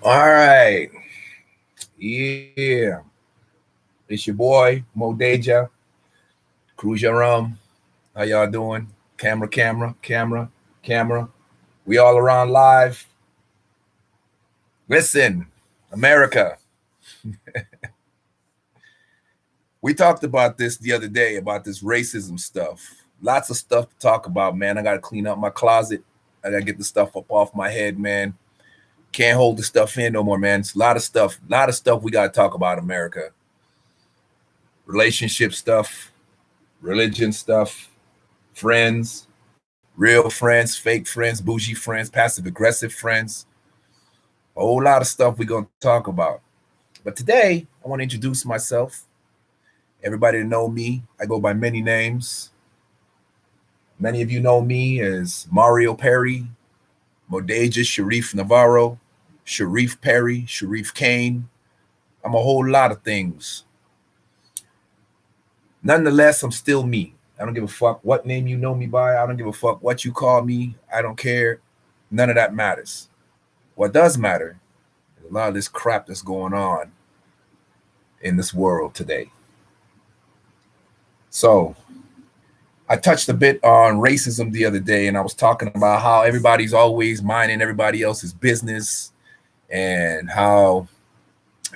All right. Yeah. It's your boy, Mo Deja. Cruise your rum. How y'all doing? Camera. We all around live. Listen, America. We talked about this the other day about this racism stuff. Lots of stuff to talk about, man. I got to clean up my closet. I got to get the stuff up off my head, man. Can't hold the stuff in no more, man. It's a lot of stuff we got to talk about, America. Relationship stuff, religion stuff, friends, real friends, fake friends, bougie friends, passive aggressive friends. A whole lot of stuff we're going to talk about. But today, I want to introduce myself. Everybody to know me. I go by many names. Many of you know me as Mario Perry, Modeja Sharif Navarro, Sharif Perry, Sharif Kane. I'm a whole lot of things. Nonetheless, I'm still me. I don't give a fuck what name you know me by. I don't give a fuck what you call me. I don't care. None of that matters. What does matter is a lot of this crap that's going on in this world today. So, I touched a bit on racism the other day, and I was talking about how everybody's always minding everybody else's business and how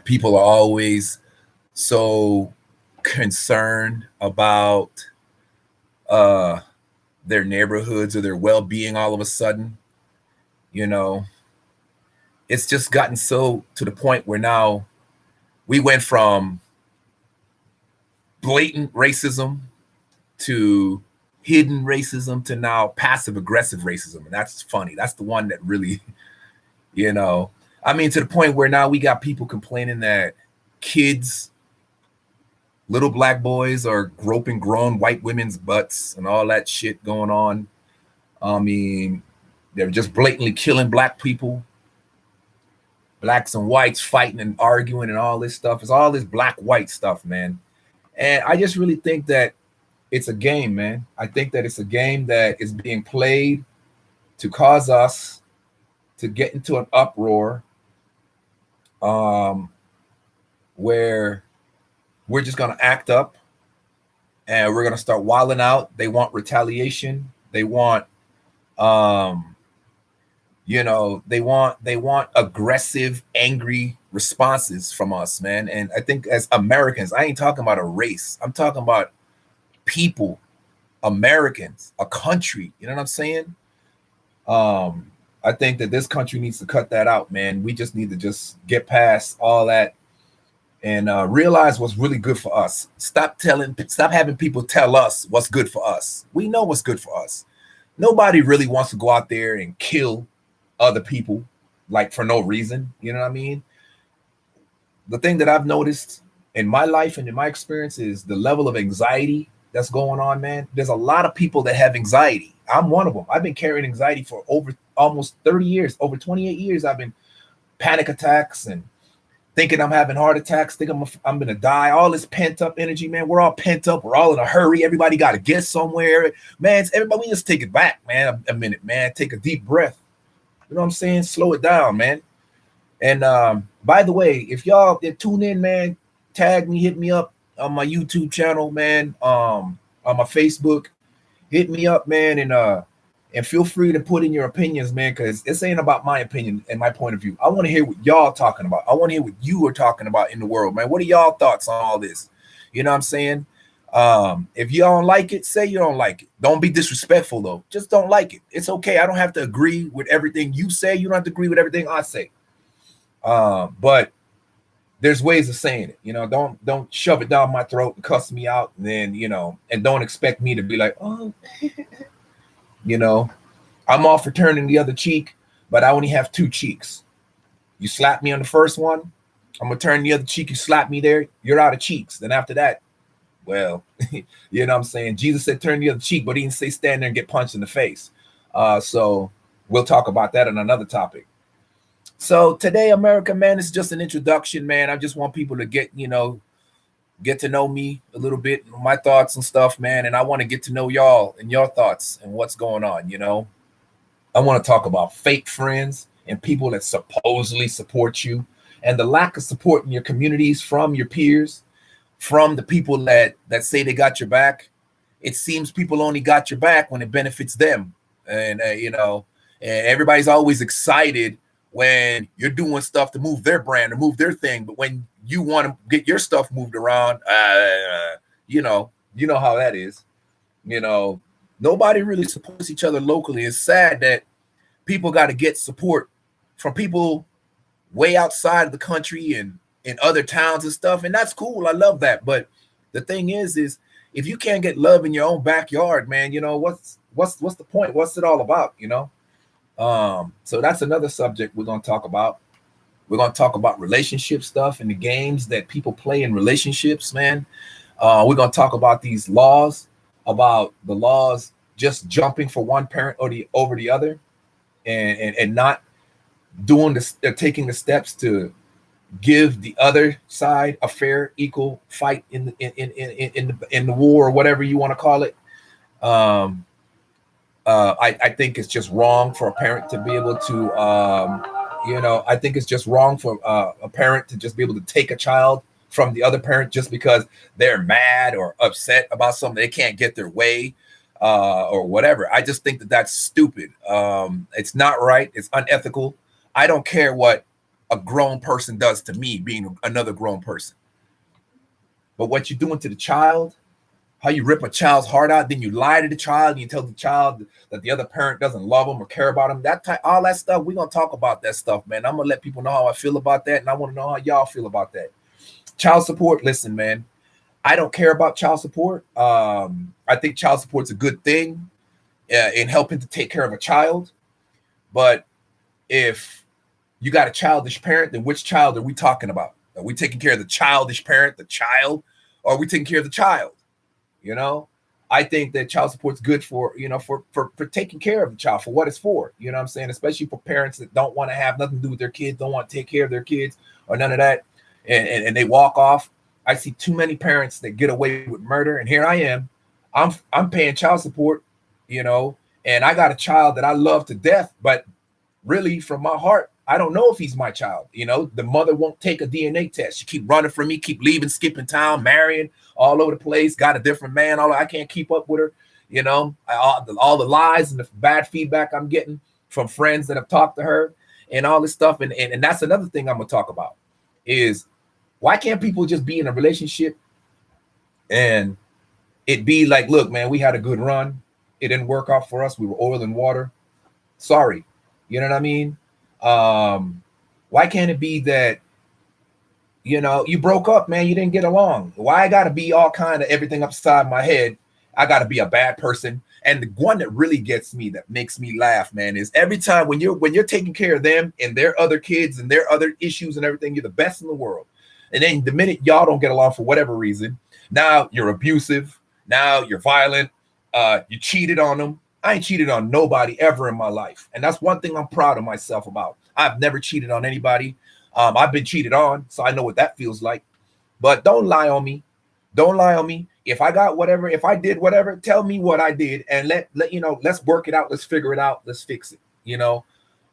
people are always so concerned about uh, their neighborhoods or their well-being all of a sudden. You know, it's just gotten so to the point where now we went from blatant racism to hidden racism to now passive aggressive racism. And that's funny. That's the one that really, you know, I mean, to the point where now we got people complaining that kids, little black boys are groping grown white women's butts and all that shit going on. I mean, they're just blatantly killing black people, blacks and whites fighting and arguing and all this stuff. It's all this black white stuff, man. And I just really think that it's a game, man. I think that it's a game that is being played to cause us to get into an uproar um, where we're just going to act up and we're going to start wilding out. They want retaliation. They want, um, they want aggressive, angry responses from us, man. And I think as Americans, I ain't talking about a race. I'm talking about people, Americans, a country. You know what I'm saying? Um, I think that this country needs to cut that out, man. We just need to just get past all that and realize what's really good for us. Stop having people tell us what's good for us. We know what's good for us. Nobody really wants to go out there and kill other people like for no reason. You know what I mean? The thing that I've noticed in my life and in my experience is the level of anxiety that's going on, man. There's a lot of people that have anxiety. I'm one of them. I've been carrying anxiety for over almost 30 years, over 28 years. I've been panic attacks and thinking I'm having heart attacks, thinking I'm gonna die. All this pent up energy, man. We're all pent up. We're all in a hurry. Everybody got to get somewhere, man. Everybody, we just take it back, man. A minute, man. Take a deep breath. You know what I'm saying? Slow it down, man. And by the way, if y'all tune in, man, tag me, hit me up on my YouTube channel, man. On my Facebook, hit me up, man, and feel free to put in your opinions, man, because this ain't about my opinion and my point of view. I want to hear what y'all talking about. I want to hear what you are talking about in the world, man. What are y'all thoughts on all this? You know what I'm saying? If you don't like it, say you don't like it. Don't be disrespectful though. Just don't like it. It's okay. I don't have to agree with everything you say. You don't have to agree with everything I say. But there's ways of saying it. You know, don't shove it down my throat and cuss me out, and then and don't expect me to be like, oh, you know, I'm all for turning the other cheek, but I only have two cheeks. You slap me on the first one, I'm gonna turn the other cheek. You slap me there, you're out of cheeks. Then after that, well, you know what I'm saying? Jesus said turn the other cheek, but he didn't say stand there and get punched in the face. So we'll talk about that on another topic. So today, America, man, it's just an introduction, man. I just want people to get to know me a little bit, my thoughts and stuff, man. And I want to get to know y'all and your thoughts and what's going on. I want to talk about fake friends and people that supposedly support you, and the lack of support in your communities from your peers, from the people that say they got your back. It seems people only got your back when it benefits them, and and everybody's always excited when you're doing stuff to move their brand or move their thing. But when you want to get your stuff moved around, you know how that is. Nobody really supports each other locally. It's sad that people got to get support from people way outside of the country and in other towns and stuff, and that's cool. I love that. But the thing is if you can't get love in your own backyard, man, what's the point? What's it all about? So that's another subject we're going to talk about. We're going to talk about relationship stuff and the games that people play in relationships, man. We're going to talk about these laws, about the laws just jumping for one parent or over the other, and not doing this, taking the steps to give the other side a fair, equal fight in the war, or whatever you want to call it. I think it's just wrong for a parent to be able to, I think it's just wrong for a parent to just be able to take a child from the other parent just because they're mad or upset about something, they can't get their way, or whatever. I just think that that's stupid. It's not right. It's unethical. I don't care what a grown person does to me, being another grown person. But what you're doing to the child, how you rip a child's heart out, then you lie to the child, and you tell the child that the other parent doesn't love them or care about them, all that stuff, we're going to talk about that stuff, man. I'm going to let people know how I feel about that, and I want to know how y'all feel about that. Child support, listen, man, I don't care about child support. I think child support's a good thing in helping to take care of a child. But if you got a childish parent, then which child are we talking about? Are we taking care of the childish parent, the child, or are we taking care of the child? I think that child support's good for taking care of the child, for what it's for. You know what I'm saying? Especially for parents that don't want to have nothing to do with their kids, don't want to take care of their kids or none of that, and they walk off. I see too many parents that get away with murder, and here I am. I'm paying child support, and I got a child that I love to death, but really from my heart, I don't know if he's my child. The mother won't take a DNA test. She keep running from me, keep leaving, skipping town, marrying all over the place, got a different man. I can't keep up with her. All the lies and the bad feedback I'm getting from friends that have talked to her and all this stuff. And that's another thing I'm going to talk about is, why can't people just be in a relationship and it be like, look, man, we had a good run. It didn't work out for us. We were oil and water. Sorry. You know what I mean? Why can't it be that, you broke up, man, you didn't get along? Why I gotta be all kind of everything upside my head? I gotta be a bad person. And the one that really gets me, that makes me laugh, man, is every time when you're taking care of them and their other kids and their other issues and everything, you're the best in the world. And then the minute y'all don't get along for whatever reason, now you're abusive, now you're violent, you cheated on them. I ain't cheated on nobody ever in my life. And that's one thing I'm proud of myself about. I've never cheated on anybody. I've been cheated on, so I know what that feels like. But don't lie on me. Don't lie on me. If I got whatever, if I did whatever, tell me what I did and let let's work it out. Let's figure it out. Let's fix it,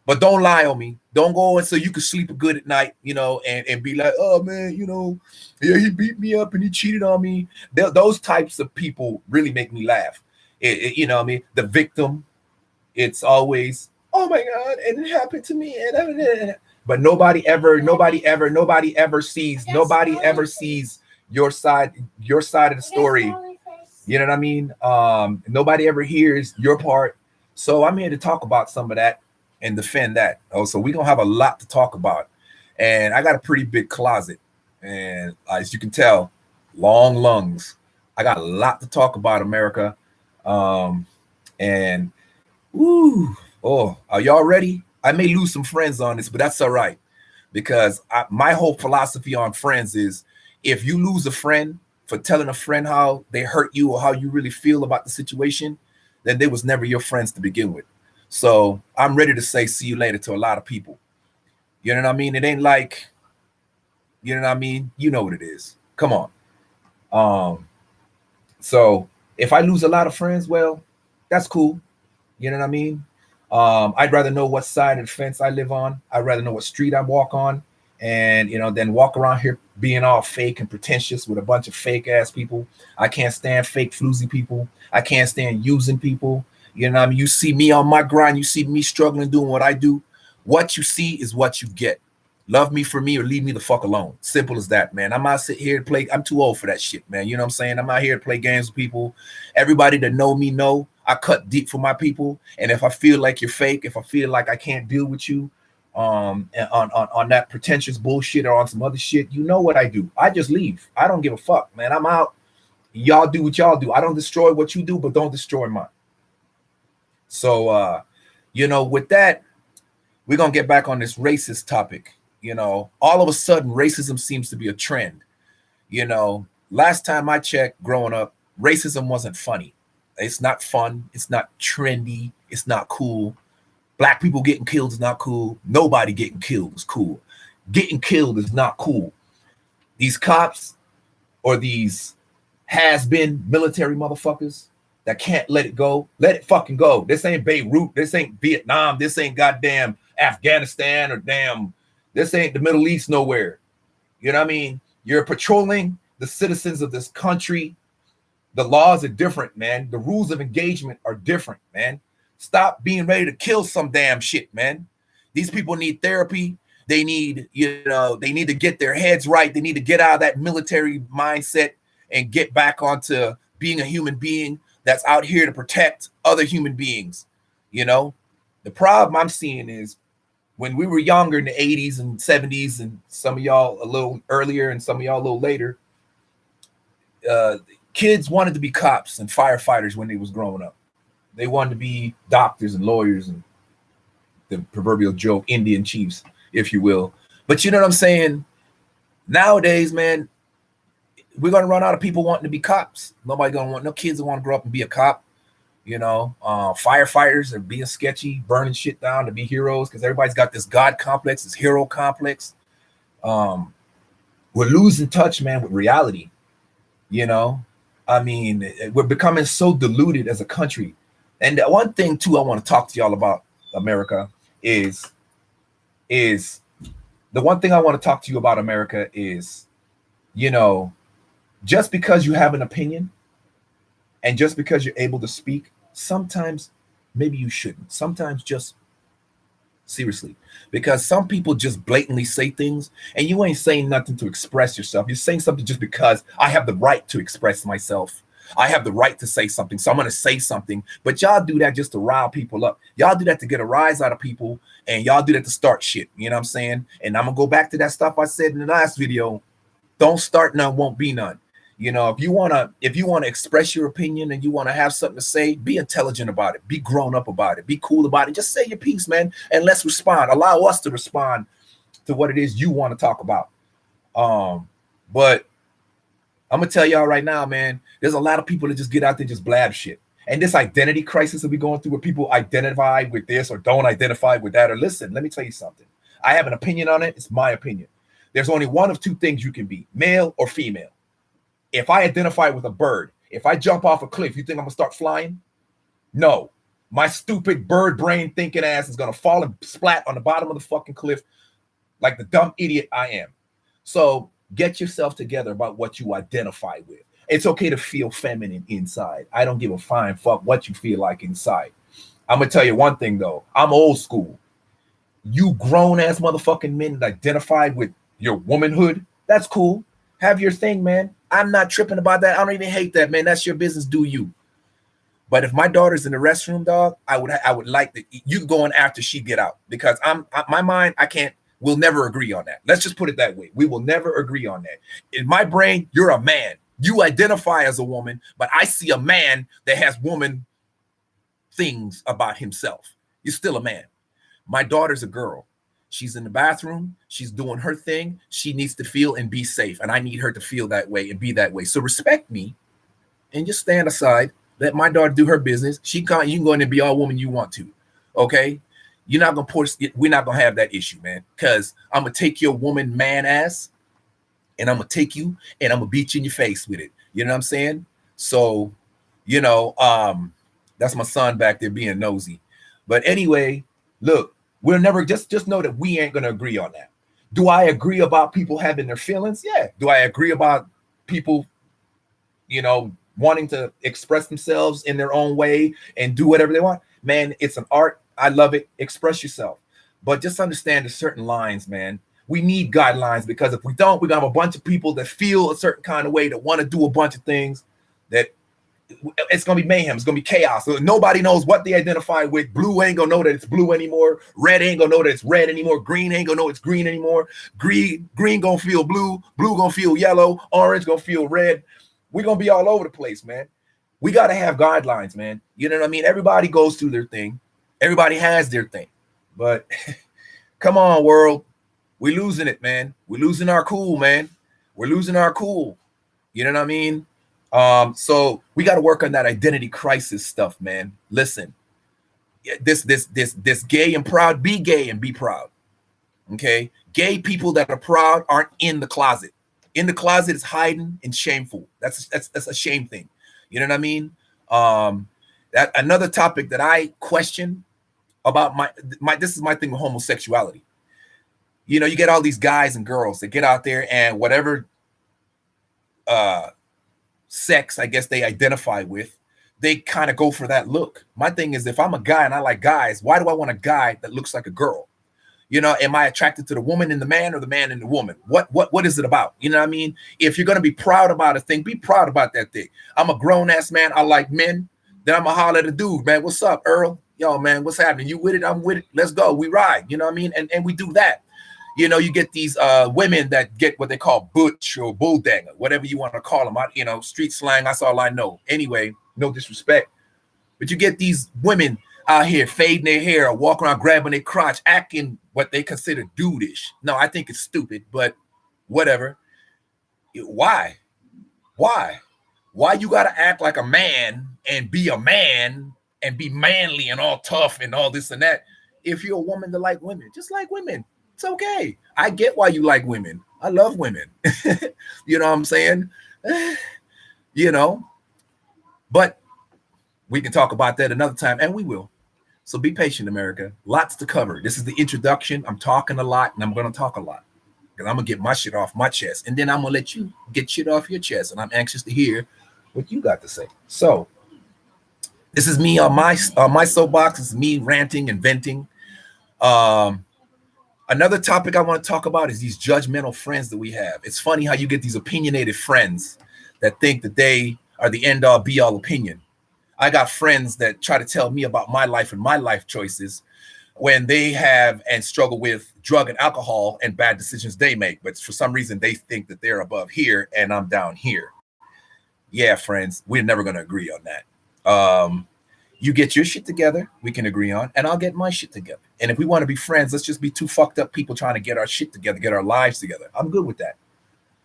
But don't lie on me. Don't go and so you can sleep good at night, and be like, oh man, yeah, he beat me up and he cheated on me. Those types of people really make me laugh. What I mean? The victim, it's always, oh my God, and it happened to me. But nobody ever sees your side of the story. You know what I mean? Nobody ever hears your part. So I'm here to talk about some of that and defend that. Oh, so we're gonna have a lot to talk about. And I got a pretty big closet. And as you can tell, long lungs. I got a lot to talk about, America. And are y'all ready? I may lose some friends on this, but that's all right, because my whole philosophy on friends is, if you lose a friend for telling a friend how they hurt you or how you really feel about the situation, then they was never your friends to begin with. So I'm ready to say see you later to a lot of people. You know what I mean? It ain't like, you know what I mean? You know what it is. Come on. So if I lose a lot of friends, well, that's cool. You know what I mean? I'd rather know what side of the fence I live on. I'd rather know what street I walk on, and then walk around here being all fake and pretentious with a bunch of fake ass people. I can't stand fake floozy people. I can't stand using people. You know what I mean? You see me on my grind. You see me struggling doing what I do. What you see is what you get. Love me for me or leave me the fuck alone. Simple as that, man. I'm not sit here to play. I'm too old for that shit, man. You know what I'm saying? I'm not here to play games with people. Everybody that know me know I cut deep for my people. And if I feel like you're fake, if I feel like I can't deal with you on that pretentious bullshit or on some other shit, you know what I do. I just leave. I don't give a fuck, man. I'm out. Y'all do what y'all do. I don't destroy what you do, but don't destroy mine. So, with that, we're going to get back on this racist topic. All of a sudden, racism seems to be a trend. Last time I checked growing up, racism wasn't funny. It's not fun. It's not trendy. It's not cool. Black people getting killed is not cool. Nobody getting killed is cool. Getting killed is not cool. These cops or these has-been military motherfuckers that can't let it go, let it fucking go. This ain't Beirut. This ain't Vietnam. This ain't goddamn Afghanistan or this ain't the Middle East nowhere. You know what I mean? You're patrolling the citizens of this country. The laws are different, man. The rules of engagement are different, man. Stop being ready to kill some damn shit, man. These people need therapy. They need, they need to get their heads right. They need to get out of that military mindset and get back onto being a human being that's out here to protect other human beings. The problem I'm seeing is when we were younger in the 80s and 70s, and some of y'all a little earlier and some of y'all a little later, kids wanted to be cops and firefighters when they was growing up. They wanted to be doctors and lawyers and the proverbial joke, Indian chiefs, if you will. But you know what I'm saying? Nowadays, man, we're going to run out of people wanting to be cops. Nobody going to want, no kids that want to grow up and be a cop. Firefighters are being sketchy, burning shit down to be heroes because everybody's got this God complex, this hero complex. We're losing touch, man, with reality. I mean, we're becoming so diluted as a country. And one thing, too, I want to talk to y'all about America is the one thing I want to talk to you about America is, just because you have an opinion and just because you're able to speak, sometimes maybe you shouldn't. Sometimes just seriously, because some people just blatantly say things and you ain't saying nothing to express yourself. You're saying something just because I have the right to express myself. I have the right to say something, so I'm going to say something. But y'all do that just to rile people up. Y'all do that to get a rise out of people, and y'all do that to start shit. You know what I'm saying? And I'm going to go back to that stuff I said in the last video. Don't start none, won't be none. If you want to express your opinion and you want to have something to say, be intelligent about it. Be grown up about it. Be cool about it. Just say your piece, man, and let's respond. Allow us to respond to what it is you want to talk about. But I'm going to tell y'all right now, man, there's a lot of people that just get out there and just blab shit. And this identity crisis that we're going through where people identify with this or don't identify with that. Or listen, let me tell you something. I have an opinion on it. It's my opinion. There's only one of two things you can be, male or female. If I identify with a bird, if I jump off a cliff, you think I'm going to start flying? No. My stupid bird brain thinking ass is going to fall and splat on the bottom of the fucking cliff like the dumb idiot I am. So get yourself together about what you identify with. It's okay to feel feminine inside. I don't give a flying fuck what you feel like inside. I'm going to tell you one thing, though. I'm old school. You grown-ass motherfucking men that identify with your womanhood, that's cool. Have your thing, man. I'm not tripping about that. I don't even hate that, man. That's your business. Do you? But if my daughter's in the restroom, dog, I would like that you go in after she get out, because my mind, we'll never agree on that. Let's just put it that way. We will never agree on that. In my brain, you're a man. You identify as a woman, but I see a man that has woman things about himself. You're still a man. My daughter's a girl. She's in the bathroom. She's doing her thing. She needs to feel and be safe. And I need her to feel that way and be that way. So respect me and just stand aside. Let my daughter do her business. You can go in and be all woman you want to. Okay? You're not going to push. We're not going to have that issue, man. Because I'm going to take your woman man ass and I'm going to take you and I'm going to beat you in your face with it. You know what I'm saying? So, that's my son back there being nosy. But anyway, look, we'll never just know that we ain't gonna agree on that. Do I agree about people having their feelings? Yeah. Do I agree about people, wanting to express themselves in their own way and do whatever they want? Man, it's an art. I love it. Express yourself. But just understand there's certain lines, man. We need guidelines, because if we don't, we're gonna have a bunch of people that feel a certain kind of way, that want to do a bunch of things, that it's gonna be mayhem. It's gonna be chaos. So nobody knows what they identify with. Blue ain't gonna know that it's blue anymore. Red ain't gonna know that it's red anymore. Green ain't gonna know it's green anymore. Green gonna feel blue. Blue gonna feel yellow. Orange gonna feel red. We're gonna be all over the place, man. We gotta have guidelines, man. You know what I mean? Everybody goes through their thing. Everybody has their thing. But come on, world. We're losing it, man. We're losing our cool, man. We're losing our cool. You know what I mean? So we got to work on that identity crisis stuff, man. Listen, this gay and proud, be gay and be proud. Okay. Gay people that are proud aren't in the closet. In the closet is hiding and shameful. That's a shame thing. You know what I mean? That another topic that I question about this is my thing with homosexuality. You get all these guys and girls that get out there, and whatever sex, I guess, they identify with, they kind of go for that look. My thing is, if I'm a guy and I like guys, why do I want a guy that looks like a girl? Am I attracted to the woman in the man or the man in the woman? What is it about? You know what I mean? If you're going to be proud about a thing, be proud about that thing. I'm a grown ass man. I like men. Then I'm going to holler at a dude, man. What's up, Earl? Yo, man, what's happening? You with it? I'm with it. Let's go. We ride. You know what I mean? And we do that. You get these women that get what they call butch or bulldanger, whatever you want to call them. Street slang, that's all I know. Anyway, no disrespect. But you get these women out here fading their hair or walking around grabbing their crotch, acting what they consider dudeish. No, I think it's stupid, but whatever. Why? Why you got to act like a man and be manly and all tough and all this and that? If you're a woman that like women, just like women. It's okay. I get why you like women. I love women. You know what I'm saying? But we can talk about that another time, and we will. So be patient, America. Lots to cover. This is the introduction. I'm talking a lot, and I'm going to talk a lot, because I'm going to get my shit off my chest, and then I'm going to let you get shit off your chest, and I'm anxious to hear what you got to say. So this is me on my soapbox. This is me ranting and venting. Another topic I want to talk about is these judgmental friends that we have. It's funny how you get these opinionated friends that think that they are the end all be all opinion. I got friends that try to tell me about my life and my life choices when they have and struggle with drug and alcohol and bad decisions they make. But for some reason, they think that they're above here and I'm down here. Yeah, friends, we're never going to agree on that. You get your shit together, we can agree on, and I'll get my shit together. And if we want to be friends, let's just be two fucked up people trying to get our shit together, get our lives together. I'm good with that.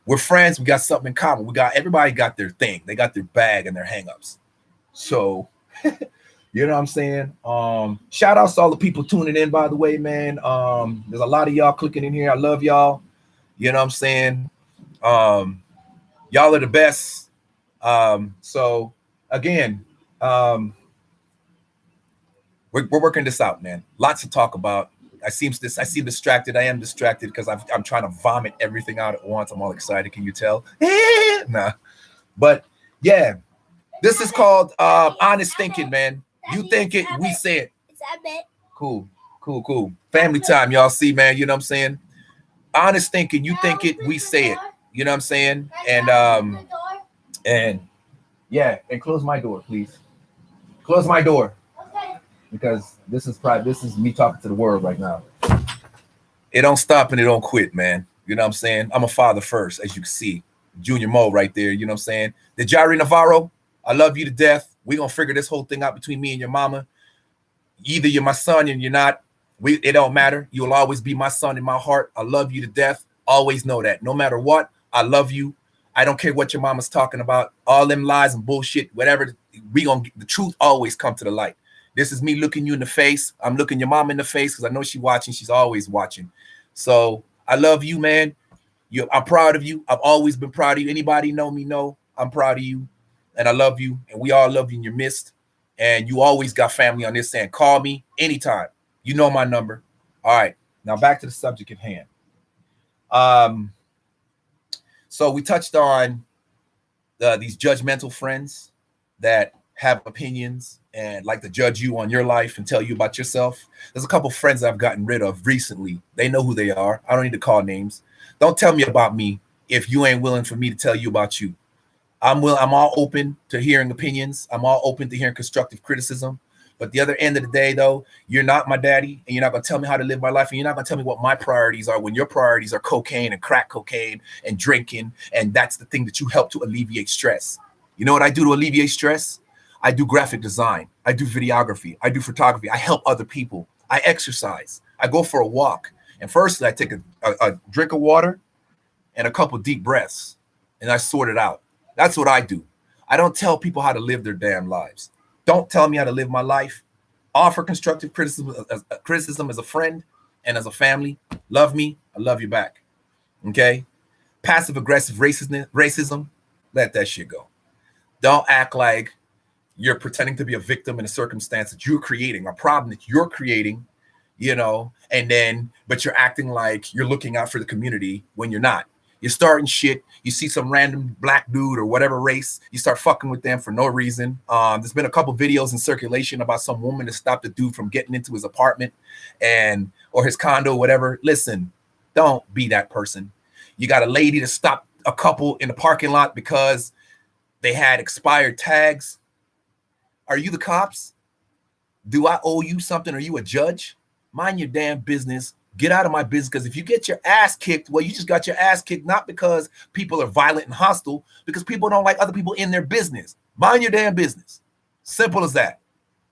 We're friends. We got something in common. Everybody got their thing. They got their bag and their hangups. So, you know what I'm saying? Shout outs to all the people tuning in, by the way, man. There's a lot of y'all clicking in here. I love y'all. You know what I'm saying? Y'all are the best. So again, we're working this out, man. Lots to talk about. I seem distracted. I am distracted because I'm trying to vomit everything out at once. I'm all excited. Can you tell? Nah. But yeah, this is called honest thinking, man. You think it, we say it. Cool. Family time, y'all see, man. You know what I'm saying? Honest thinking. You think it, we say it. You know what I'm saying? And yeah, and close my door, please. Close my door. Because this is me talking to the world right now. It don't stop and it don't quit, man. You know what I'm saying? I'm a father first, as you can see. Junior Mo right there, you know what I'm saying? The Jairi Navarro, I love you to death. We're going to figure this whole thing out between me and your mama. Either you're my son and you're not. It don't matter. You'll always be my son in my heart. I love you to death. Always know that. No matter what, I love you. I don't care what your mama's talking about. All them lies and bullshit, whatever. The truth always come to the light. This is me looking you in the face. I'm looking your mom in the face because I know she's watching. She's always watching. So I love you, man. I'm proud of you. I've always been proud of you. Anybody know me know I'm proud of you. And I love you. And we all love you in your midst. And you always got family on this end. Call me anytime. You know my number. All right. Now back to the subject at hand. So we touched on these judgmental friends that have opinions and like to judge you on your life and tell you about yourself. There's a couple friends I've gotten rid of recently. They know who they are. I don't need to call names. Don't tell me about me if you ain't willing for me to tell you about you. I'm all open to hearing opinions. I'm all open to hearing constructive criticism. But the other end of the day, though, you're not my daddy, and you're not going to tell me how to live my life, and you're not going to tell me what my priorities are when your priorities are cocaine and crack cocaine and drinking, and that's the thing that you help to alleviate stress. You know what I do to alleviate stress? I do graphic design. I do videography. I do photography. I help other people. I exercise. I go for a walk. And firstly, I take a drink of water and a couple deep breaths, and I sort it out. That's what I do. I don't tell people how to live their damn lives. Don't tell me how to live my life. Offer constructive criticism as a friend and as a family. Love me, I love you back. Okay? Passive aggressive racism, let that shit go. Don't act like you're pretending to be a victim in a circumstance that you're creating, a problem that you're creating, but you're acting like you're looking out for the community when you're not. You're starting shit. You see some random black dude or whatever race, you start fucking with them for no reason. There's been a couple videos in circulation about some woman that stopped a dude from getting into his apartment or his condo, whatever. Listen, don't be that person. You got a lady to stop a couple in the parking lot because they had expired tags. Are you the cops? Do I owe you something? Are you a judge? Mind your damn business. Get out of my business, because if you get your ass kicked, well, you just got your ass kicked, not because people are violent and hostile, because people don't like other people in their business. Mind your damn business. Simple as that.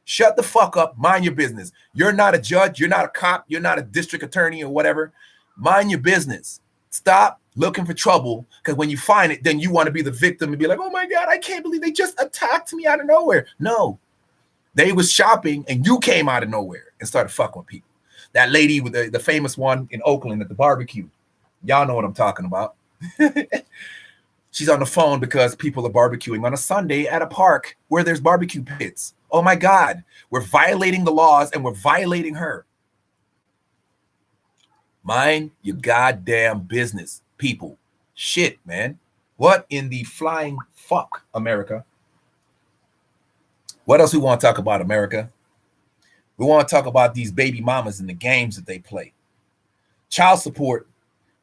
Shut the fuck up. Mind your business. You're not a judge. You're not a cop. You're not a district attorney or whatever. Mind your business. Stop looking for trouble, because when you find it, then you want to be the victim and be like, oh my God, I can't believe they just attacked me out of nowhere. No, they was shopping and you came out of nowhere and started fucking with people. That lady with the famous one in Oakland at the barbecue. Y'all know what I'm talking about. She's on the phone because people are barbecuing on a Sunday at a park where there's barbecue pits. Oh my God, we're violating the laws and we're violating her. Mind your goddamn business, people. Shit, man. What in the flying fuck, America? What else we want to talk about, America? We want to talk about these baby mamas and the games that they play. Child support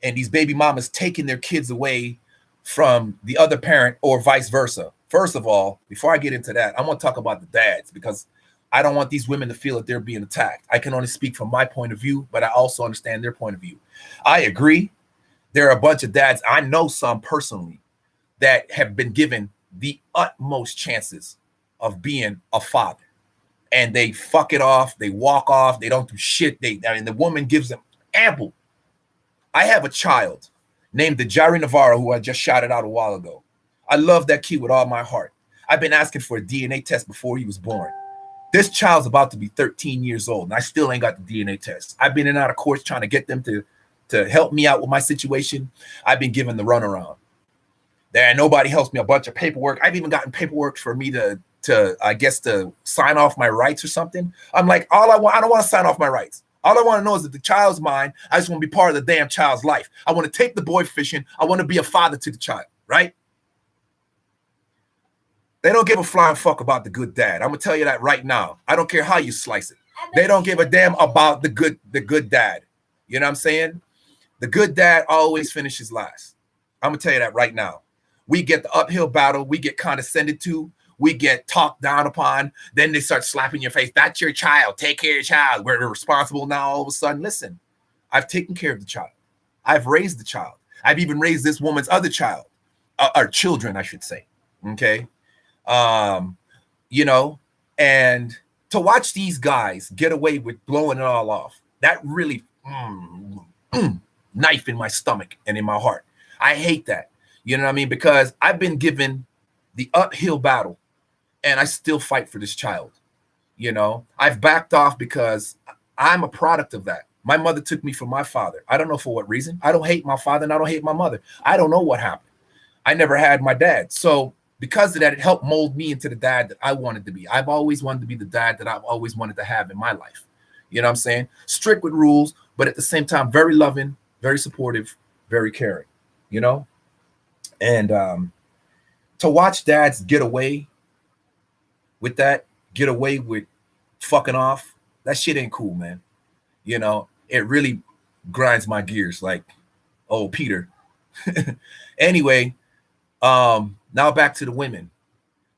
and these baby mamas taking their kids away from the other parent or vice versa. First of all, before I get into that, I want to talk about the dads, because I don't want these women to feel that they're being attacked. I can only speak from my point of view, but I also understand their point of view. I agree. There are a bunch of dads, I know some personally, that have been given the utmost chances of being a father. And they fuck it off. They walk off. They don't do shit. The woman gives them ample. I have a child named Dejari Navarro, who I just shouted out a while ago. I love that kid with all my heart. I've been asking for a DNA test before he was born. This child's about to be 13 years old, and I still ain't got the DNA test. I've been in and out of courts trying to get them to help me out with my situation. I've been given the runaround. Nobody helps me. A bunch of paperwork. I've even gotten paperwork for me to sign off my rights or something. I'm like, I don't want to sign off my rights. All I want to know is that the child's mine. I just want to be part of the damn child's life. I want to take the boy fishing. I want to be a father to the child, right? They don't give a flying fuck about the good dad. I'm going to tell you that right now. I don't care how you slice it. They don't give a damn about the good dad. You know what I'm saying? The good dad always finishes last. I'm going to tell you that right now. We get the uphill battle. We get condescended to. We get talked down upon. Then they start slapping your face. That's your child. Take care of your child. We're responsible now all of a sudden. Listen, I've taken care of the child. I've raised the child. I've even raised this woman's other child. Or children, I should say. Okay? And to watch these guys get away with blowing it all off, that really knife in my stomach and in my heart. I hate that. You know what I mean? Because I've been given the uphill battle and I still fight for this child. I've backed off because I'm a product of that. My mother took me from my father. I don't know for what reason. I don't hate my father and I don't hate my mother. I don't know what happened. I never had my dad. So Because of that, it helped mold me into the dad that I wanted to be. I've always wanted to be the dad that I've always wanted to have in my life. You know what I'm saying? Strict with rules, but at the same time, very loving, very supportive, very caring, you know? And to watch dads get away with that, get away with fucking off, that shit ain't cool, man. You know, it really grinds my gears like, oh, Peter. Anyway, now back to the women.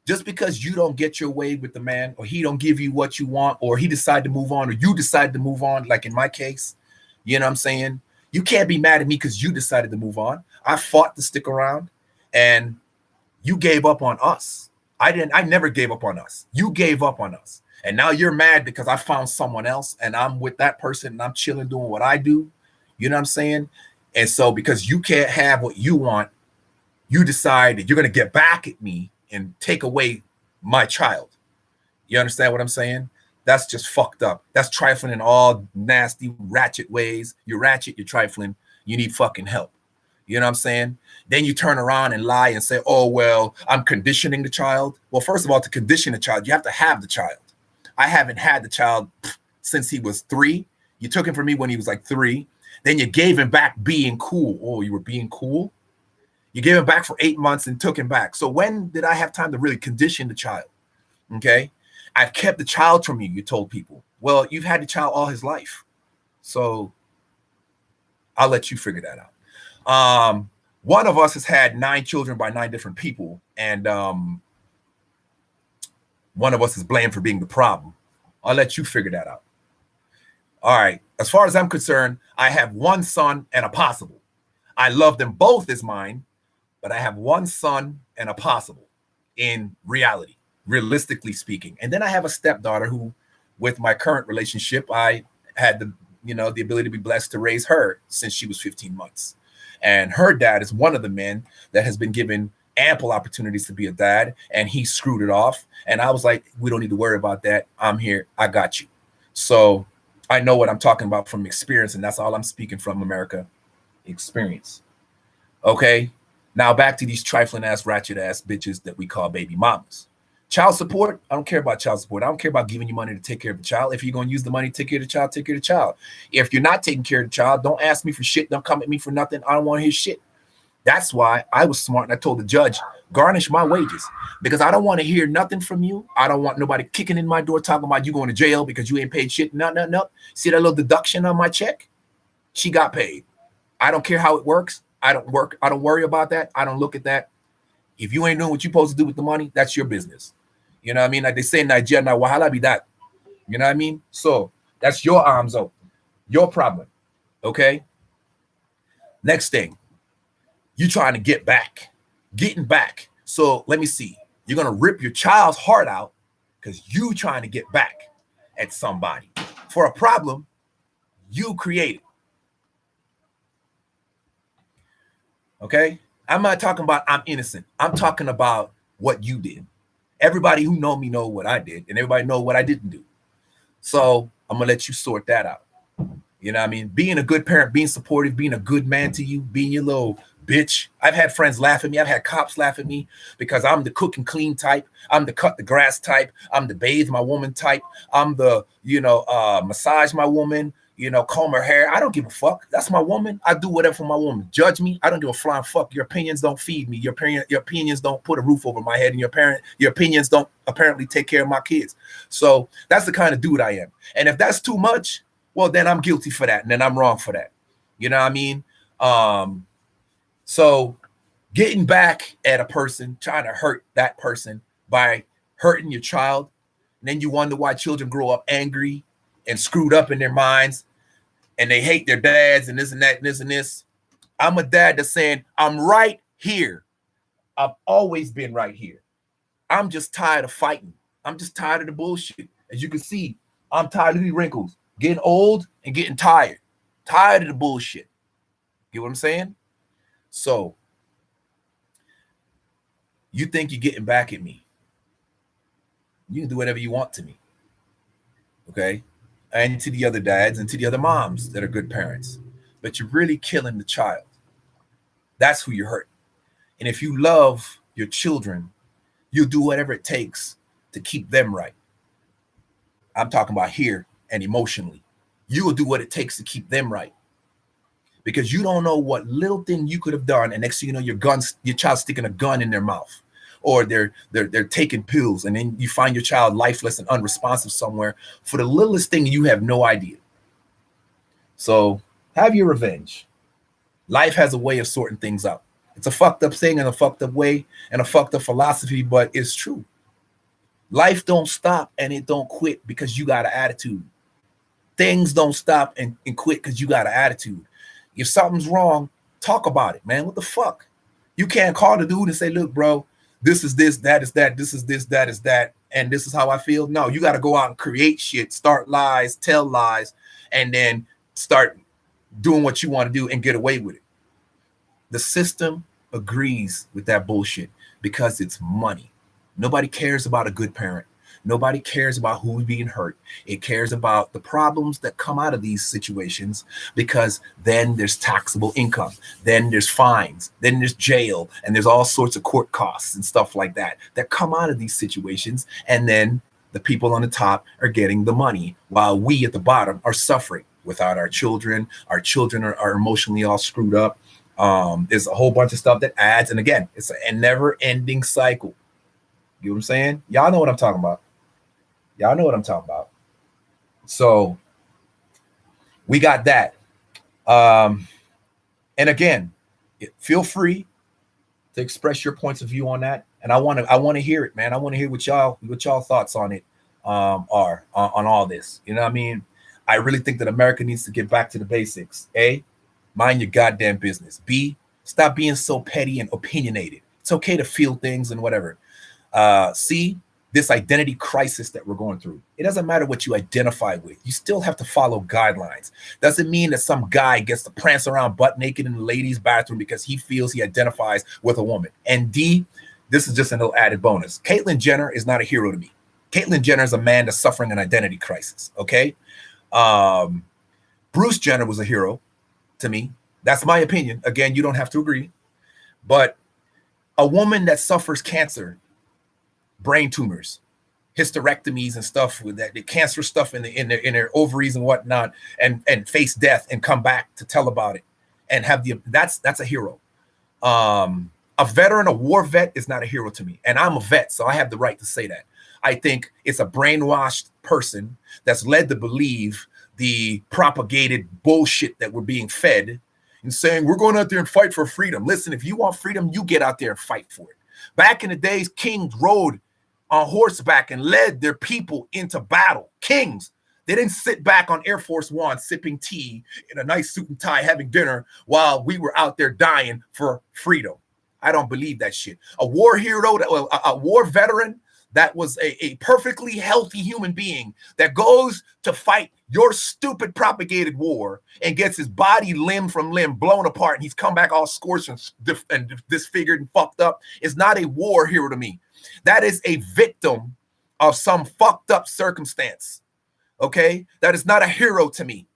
Just because you don't get your way with the man, or he don't give you what you want, or he decide to move on, or you decide to move on, like in my case, you know what I'm saying? You can't be mad at me because you decided to move on. I fought to stick around, and you gave up on us. I never gave up on us. You gave up on us. And now you're mad because I found someone else and I'm with that person and I'm chilling doing what I do. You know what I'm saying? And so because you can't have what you want, you decide that you're going to get back at me and take away my child. You understand what I'm saying? That's just fucked up. That's trifling in all nasty, ratchet ways. You're ratchet, you're trifling, you need fucking help. You know what I'm saying? Then you turn around and lie and say, oh, well, I'm conditioning the child. Well, first of all, to condition a child, you have to have the child. I haven't had the child since he was 3. You took him from me when he was like 3. Then you gave him back being cool. Oh, you were being cool? You gave him back for 8 months and took him back. So when did I have time to really condition the child? Okay. I've kept the child from you, you told people. Well, you've had the child all his life. So I'll let you figure that out. One of us has had 9 children by 9 different people. And one of us is blamed for being the problem. I'll let you figure that out. All right. As far as I'm concerned, I have 1 son and a possible. I love them both as mine, but I have 1 son and a possible in reality, realistically speaking. And then I have a stepdaughter who, with my current relationship, I had the ability to be blessed to raise her since she was 15 months. And her dad is one of the men that has been given ample opportunities to be a dad, and he screwed it off. And I was like, we don't need to worry about that. I'm here. I got you. So I know what I'm talking about from experience, and that's all I'm speaking from, America. Experience. Okay. Now back to these trifling ass, ratchet ass bitches that we call baby mamas. Child support, I don't care about child support. I don't care about giving you money to take care of the child. If you're going to use the money to take care of the child, take care of the child. If you're not taking care of the child, don't ask me for shit. Don't come at me for nothing. I don't want to hear shit. That's why I was smart and I told the judge, garnish my wages, because I don't want to hear nothing from you. I don't want nobody kicking in my door talking about you going to jail because you ain't paid shit. No. See that little deduction on my check? She got paid. I don't care how it works. I don't worry about that. I don't look at that. If you ain't doing what you're supposed to do with the money, that's your business. You know what I mean? Like they say in Nigeria, now wahala be that. You know what I mean? So that's your arms out, your problem. Okay. Next thing, you trying to getting back. So let me see. You're gonna rip your child's heart out because you trying to get back at somebody for a problem you created. Okay. I'm not talking about I'm innocent. I'm talking about what you did. Everybody who know me know what I did, and everybody know what I didn't do. So I'm gonna let you sort that out. You know what I mean? Being a good parent, being supportive, being a good man to you, being your little bitch. I've had friends laugh at me. I've had cops laugh at me because I'm the cook and clean type. I'm the cut the grass type. I'm the bathe my woman type. I'm the, massage my woman, comb her hair. I don't give a fuck. That's my woman. I do whatever for my woman. Judge me. I don't give a flying fuck. Your opinions don't feed me. Your opinions don't put a roof over my head, and your opinions don't apparently take care of my kids. So that's the kind of dude I am. And if that's too much, well, then I'm guilty for that, and then I'm wrong for that. You know what I mean? So getting back at a person, trying to hurt that person by hurting your child, and then you wonder why children grow up angry and screwed up in their minds, and they hate their dads and this and that and this and this. I'm a dad that's saying, I'm right here. I've always been right here. I'm just tired of fighting. I'm just tired of the bullshit. As you can see, I'm tired of these wrinkles, getting old and getting tired of the bullshit. Get what I'm saying? So you think you're getting back at me. You can do whatever you want to me. Okay? And to the other dads and to the other moms that are good parents. But you're really killing the child. That's who you're hurting. And if you love your children you'll do whatever it takes to keep them right. I'm talking about here and emotionally. You will do what it takes to keep them right. Because you don't know what little thing you could have done, and next thing you know, your child's sticking a gun in their mouth, or they're taking pills, and then you find your child lifeless and unresponsive somewhere for the littlest thing. You have no idea. So have your revenge. Life has a way of sorting things out. It's a fucked up thing and a fucked up way and a fucked up philosophy, but it's true. Life don't stop and it don't quit because you got an attitude. Things don't stop and quit because you got an attitude. If something's wrong, talk about it, man. What the fuck? You can't call the dude and say, look, bro, this is this, that is that, this is this, that is that, and this is how I feel. No, you got to go out and create shit, start lies, tell lies, and then start doing what you want to do and get away with it. The system agrees with that bullshit because it's money. Nobody cares about a good parent. Nobody cares about who's being hurt. It cares about the problems that come out of these situations, because then there's taxable income, then there's fines, then there's jail, and there's all sorts of court costs and stuff like that come out of these situations. And then the people on the top are getting the money while we at the bottom are suffering without our children. Our children are emotionally all screwed up. There's a whole bunch of stuff that adds. And again, it's a never ending cycle. You know what I'm saying? Y'all know what I'm talking about. Y'all know what I'm talking about. So we got that. And again, feel free to express your points of view on that. And I want to hear it, man. I want to hear what y'all thoughts on it are on all this. You know what I mean? I really think that America needs to get back to the basics. A, mind your goddamn business. B, stop being so petty and opinionated. It's okay to feel things and whatever. C, this identity crisis that we're going through. It doesn't matter what you identify with. You still have to follow guidelines. Doesn't mean that some guy gets to prance around butt naked in the ladies' bathroom because he feels he identifies with a woman. And D, this is just a little added bonus. Caitlyn Jenner is not a hero to me. Caitlyn Jenner is a man that's suffering an identity crisis, okay? Bruce Jenner was a hero to me. That's my opinion. Again, you don't have to agree. But a woman that suffers cancer, brain tumors, hysterectomies and stuff with that, the cancer stuff in their ovaries and whatnot, and face death and come back to tell about it and have that's a hero. A veteran, a war vet is not a hero to me. And I'm a vet, so I have the right to say that. I think it's a brainwashed person that's led to believe the propagated bullshit that we're being fed and saying, we're going out there and fight for freedom. Listen, if you want freedom, you get out there and fight for it. Back in the days, kings rode on horseback and led their people into battle. Kings. They didn't sit back on Air Force One sipping tea in a nice suit and tie having dinner while we were out there dying for freedom. I don't believe that shit. A war hero, a war veteran that was a perfectly healthy human being that goes to fight your stupid propagated war and gets his body limb from limb blown apart and he's come back all scorched and disfigured and fucked up is not a war hero to me. That is a victim of some fucked up circumstance, okay? That is not a hero to me.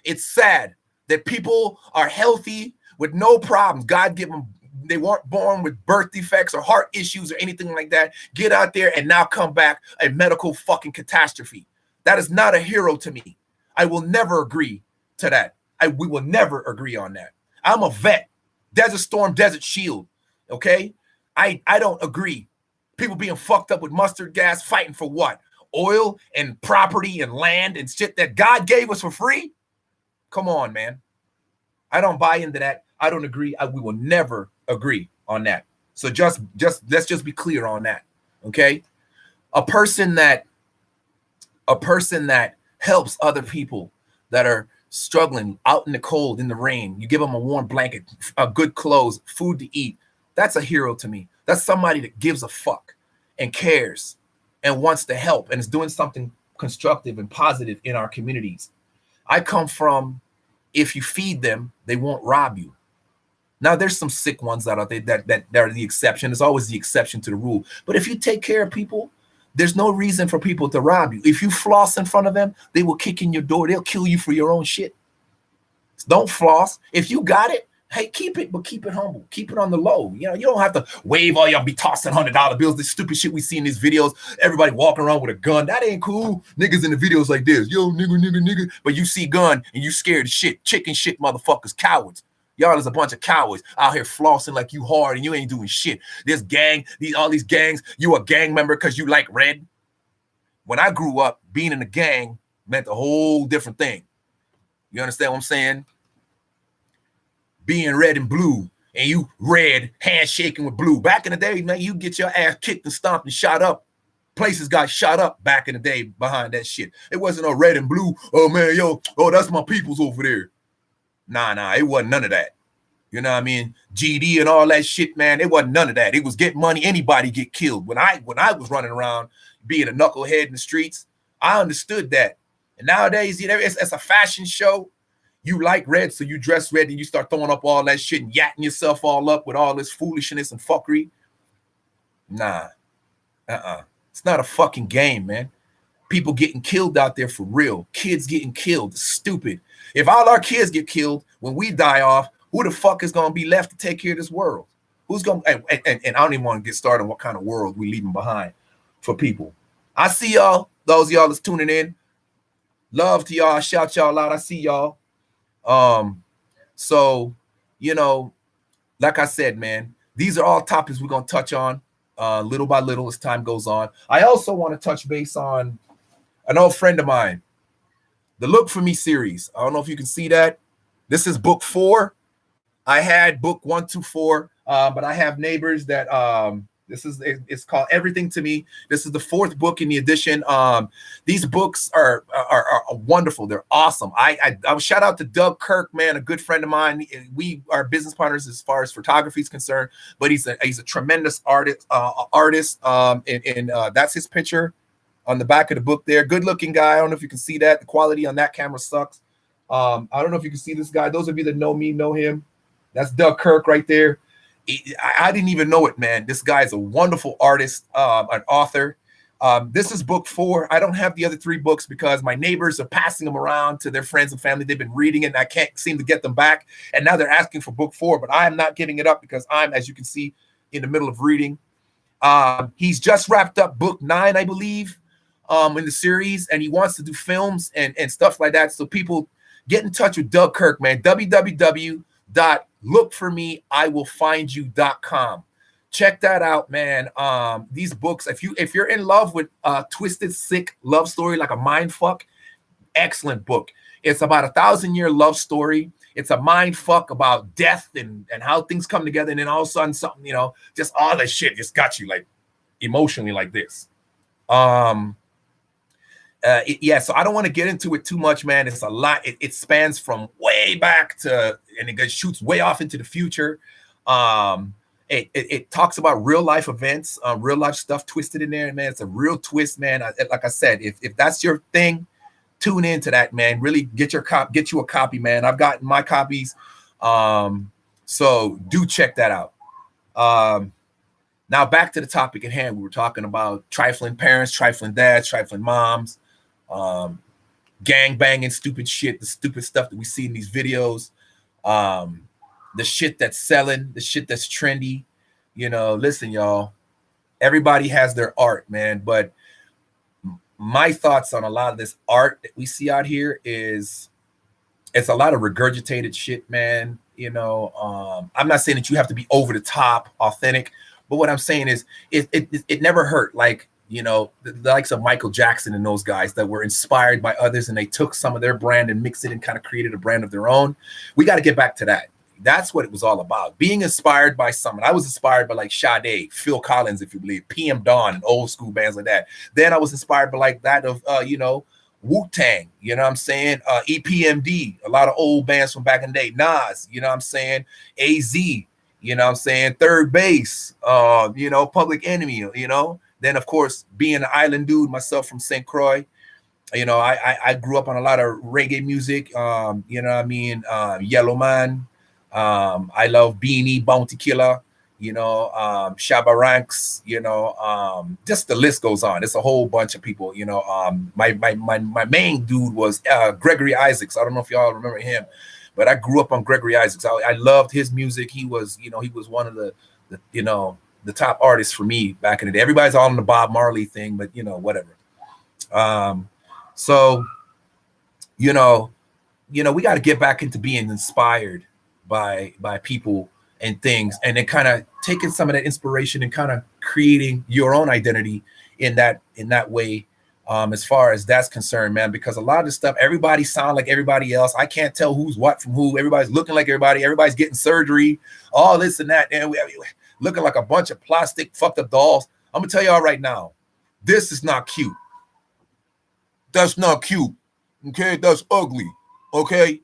It's sad that people are healthy with no problems. God give them, they weren't born with birth defects or heart issues or anything like that. Get out there and now come back a medical fucking catastrophe. That is not a hero to me. I will never agree to that. We will never agree on that. I'm a vet. Desert Storm, Desert Shield, okay? I don't agree. People being fucked up with mustard gas, fighting for what? Oil and property and land and shit that God gave us for free? Come on, man. I don't buy into that. I don't agree. We will never agree on that. So just let's just be clear on that, okay? A person that helps other people that are struggling out in the cold, in the rain, you give them a warm blanket, good clothes, food to eat. That's a hero to me. That's somebody that gives a fuck and cares and wants to help and is doing something constructive and positive in our communities. I come from, if you feed them, they won't rob you. Now, there's some sick ones out there that are the exception. There's always the exception to the rule. But if you take care of people, there's no reason for people to rob you. If you floss in front of them, they will kick in your door. They'll kill you for your own shit. Don't floss. If you got it, Hey, keep it, but keep it humble. Keep it on the low. You know, you don't have to wave all y'all be tossing $100 bills. This stupid shit we see in these videos. Everybody walking around with a gun. That ain't cool. Niggas in the videos like this. Yo, nigga. But you see gun and you scared of shit. Chicken shit motherfuckers, cowards. Y'all is a bunch of cowards out here flossing like you hard and you ain't doing shit. This gang, all these gangs, you a gang member because you like red. When I grew up, being in a gang meant a whole different thing. You understand what I'm saying? Being red and blue, and you red, handshaking with blue. Back in the day, man, you get your ass kicked and stomped and shot up. Places got shot up back in the day behind that shit. It wasn't a red and blue, oh man, yo, oh, that's my peoples over there. Nah, it wasn't none of that. You know what I mean? GD and all that shit, man, it wasn't none of that. It was get money, anybody get killed. When I was running around being a knucklehead in the streets, I understood that. And nowadays, you know, it's a fashion show. You like red, so you dress red and you start throwing up all that shit and yatting yourself all up with all this foolishness and fuckery. Nah. It's not a fucking game, man. People getting killed out there for real. Kids getting killed. It's stupid. If all our kids get killed when we die off, who the fuck is going to be left to take care of this world? Who's going to, and I don't even want to get started on what kind of world we leaving behind for people. I see y'all, those of y'all that's tuning in. Love to y'all. I shout y'all out. I see y'all. So, you know, like I said, man, these are all topics we're going to touch on little by little as time goes on. I also want to touch base on an old friend of mine, the Look For Me series. I don't know if you can see that. This is book 4. I had book 1 to 4, but I have neighbors that it's called Everything to Me. This is the 4th book in the edition. These books are wonderful. They're awesome. I shout out to Doug Kirk, man, a good friend of mine. We are business partners as far as photography is concerned, but he's a tremendous artist. And that's his picture on the back of the book there. Good looking guy. I don't know if you can see that. The quality on that camera sucks. I don't know if you can see this guy. Those of you that know me know him. That's Doug Kirk right there. I didn't even know it, man. This guy is a wonderful artist, an author. This is book 4. I don't have the other 3 books because my neighbors are passing them around to their friends and family. They've been reading it, and I can't seem to get them back. And now they're asking for book 4, but I am not giving it up because I'm, as you can see, in the middle of reading. He's just wrapped up book 9, I believe, in the series, and he wants to do films and stuff like that. So people get in touch with Doug Kirk, man. www.lookformeiwillfindyou.com. Check that out, man. These books, if you're in love with a twisted, sick love story like a mind fuck, excellent book. It's about 1,000-year love story. It's a mind fuck about death and how things come together, and then all of a sudden something, you know, just all that shit just got you like emotionally like this. Yeah, so I don't want to get into it too much, man. It's a lot. It spans from way back to, and it shoots way off into the future. It talks about real life events, real life stuff twisted in there, man. It's a real twist, man. Like I said, if that's your thing, tune into that, man. Really get you a copy, man. I've gotten my copies, so do check that out. Now back to the topic at hand. We were talking about trifling parents, trifling dads, trifling moms. Gang banging, stupid shit, the stupid stuff that we see in these videos, the shit that's selling, the shit that's trendy. You know, listen, y'all, everybody has their art, man, but my thoughts on a lot of this art that we see out here is it's a lot of regurgitated shit, man. You know, I'm not saying that you have to be over the top authentic, but what I'm saying is it never hurt. Like, you know, the likes of Michael Jackson and those guys that were inspired by others and they took some of their brand and mixed it and kind of created a brand of their own. We got to get back to that. That's what it was all about. Being inspired by someone. I was inspired by like Sade, Phil Collins, if you believe, PM Dawn, and old school bands like that. Then I was inspired by like that of, you know, Wu-Tang, you know what I'm saying? EPMD, a lot of old bands from back in the day. Nas, you know what I'm saying? AZ, you know what I'm saying? Third Base, you know, Public Enemy, you know? Then, of course, being an island dude myself from St. Croix, you know, I grew up on a lot of reggae music, you know what I mean? Yellow Man, I love Beanie, Bounty Killer, you know, Shabba Ranks, you know, just the list goes on. It's a whole bunch of people, you know. My main dude was Gregory Isaacs. I don't know if y'all remember him, but I grew up on Gregory Isaacs. I loved his music. He was, you know, he was one of the you know, the top artists for me back in the day. Everybody's all on the Bob Marley thing, but you know, whatever. So, you know, we got to get back into being inspired by people and things, and then kind of taking some of that inspiration and kind of creating your own identity in that way. As far as that's concerned, man, because a lot of the stuff, everybody sound like everybody else. I can't tell who's what from who. Everybody's looking like everybody. Everybody's getting surgery, all this and that, and we looking like a bunch of plastic fucked up dolls. I'm gonna tell y'all right now, this is not cute. That's not cute. Okay, that's ugly. Okay,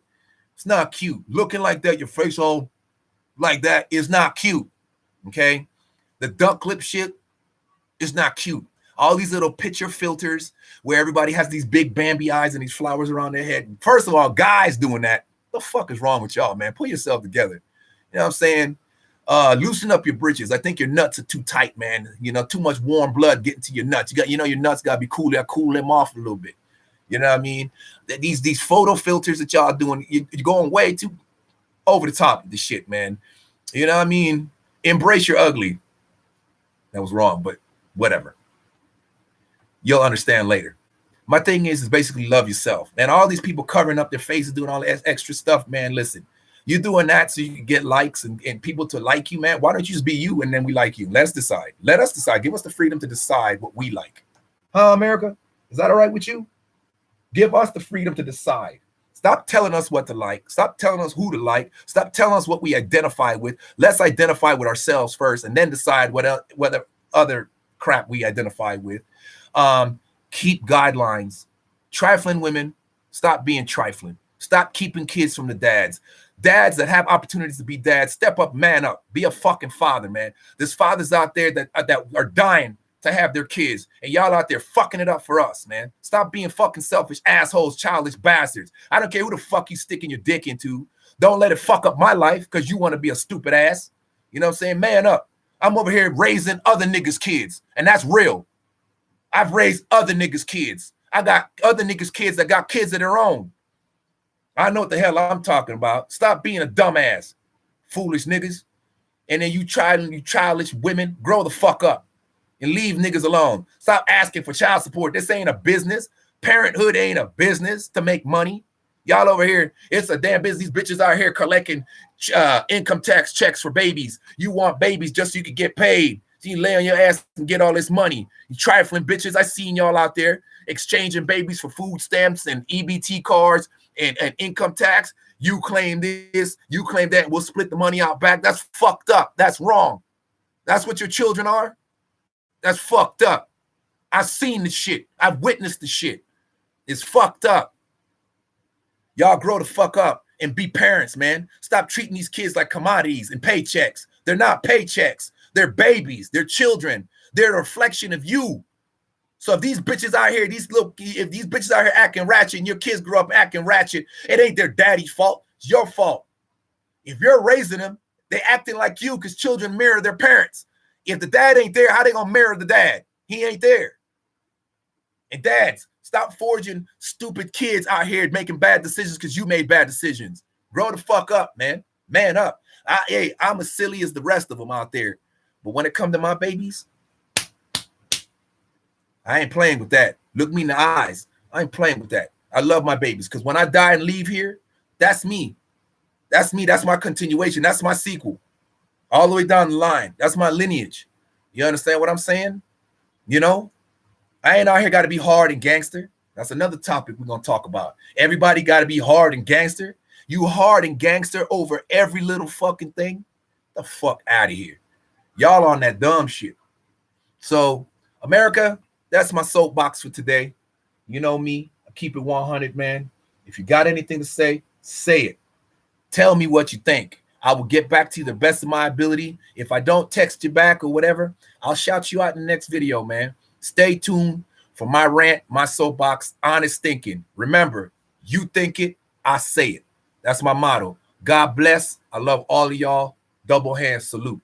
it's not cute. Looking like that, your face all like that is not cute. Okay, the duck clip shit is not cute. All these little picture filters where everybody has these big Bambi eyes and these flowers around their head. First of all, guys doing that, the fuck is wrong with y'all, man? Pull yourself together. You know what I'm saying? Loosen up your britches. I think your nuts are too tight, man. You know, too much warm blood getting to your nuts. You know, your nuts got to be cool. They'll cool them off a little bit. You know what I mean? These photo filters that y'all doing, you're going way too over the top of this shit, man. You know what I mean? Embrace your ugly. That was wrong, but whatever. You'll understand later. My thing is basically love yourself. And all these people covering up their faces, doing all that extra stuff, man, listen. You're doing that so you can get likes and people to like you, man. Why don't you just be you and then we like you? Let us decide. Let us decide. Give us the freedom to decide what we like. Huh, America? Is that all right with you? Give us the freedom to decide. Stop telling us what to like. Stop telling us who to like. Stop telling us what we identify with. Let's identify with ourselves first and then decide whether other crap we identify with. Keep guidelines. Trifling women, stop being trifling. Stop keeping kids from the dads. Dads that have opportunities to be dads, step up, man up. Be a fucking father, man. There's fathers out there that are dying to have their kids, and y'all out there fucking it up for us, man. Stop being fucking selfish assholes, childish bastards. I don't care who the fuck you sticking your dick into. Don't let it fuck up my life because you want to be a stupid ass. You know what I'm saying? Man up. I'm over here raising other niggas' kids, and that's real. I've raised other niggas' kids. I got other niggas' kids that got kids of their own. I know what the hell I'm talking about. Stop being a dumbass, foolish niggas. And then you childish women, grow the fuck up and leave niggas alone. Stop asking for child support. This ain't a business. Parenthood ain't a business to make money. Y'all over here, it's a damn business. These bitches out here collecting income tax checks for babies. You want babies just so you can get paid. So you lay on your ass and get all this money. You trifling bitches. I seen y'all out there exchanging babies for food stamps and EBT cards and income tax. You claim this, you claim that. We'll split the money out back. That's fucked up. That's wrong. That's what your children are. That's fucked up. I've seen the shit. I've witnessed the shit. It's fucked up. Y'all grow the fuck up and be parents, man. Stop treating these kids like commodities and paychecks. They're not paychecks. They're babies. They're children. They're a reflection of you. So if these bitches out here, if these bitches out here acting ratchet and your kids grow up acting ratchet, it ain't their daddy's fault. It's your fault. If you're raising them, they acting like you because children mirror their parents. If the dad ain't there, how they gonna mirror the dad? He ain't there. And dads, stop forging stupid kids out here making bad decisions because you made bad decisions. Grow the fuck up, man. Man up. I'm as silly as the rest of them out there. But when it comes to my babies, I ain't playing with that. Look me in the eyes. I ain't playing with that. I love my babies because when I die and leave here, that's me. That's me. That's my continuation. That's my sequel. All the way down the line. That's my lineage. You understand what I'm saying? You know, I ain't out here got to be hard and gangster. That's another topic we're going to talk about. Everybody got to be hard and gangster. You hard and gangster over every little fucking thing. Get the fuck out of here. Y'all on that dumb shit. So, America, that's my soapbox for today. You know me. I keep it 100, man. If you got anything to say it. Tell me what you think. I will get back to you the best of my ability. If I don't text you back or whatever, I'll shout you out in the next video, man. Stay tuned for my rant, my soapbox, honest thinking. Remember, you think it, I say it. That's my motto. God bless. I love all of y'all. Double hand salute.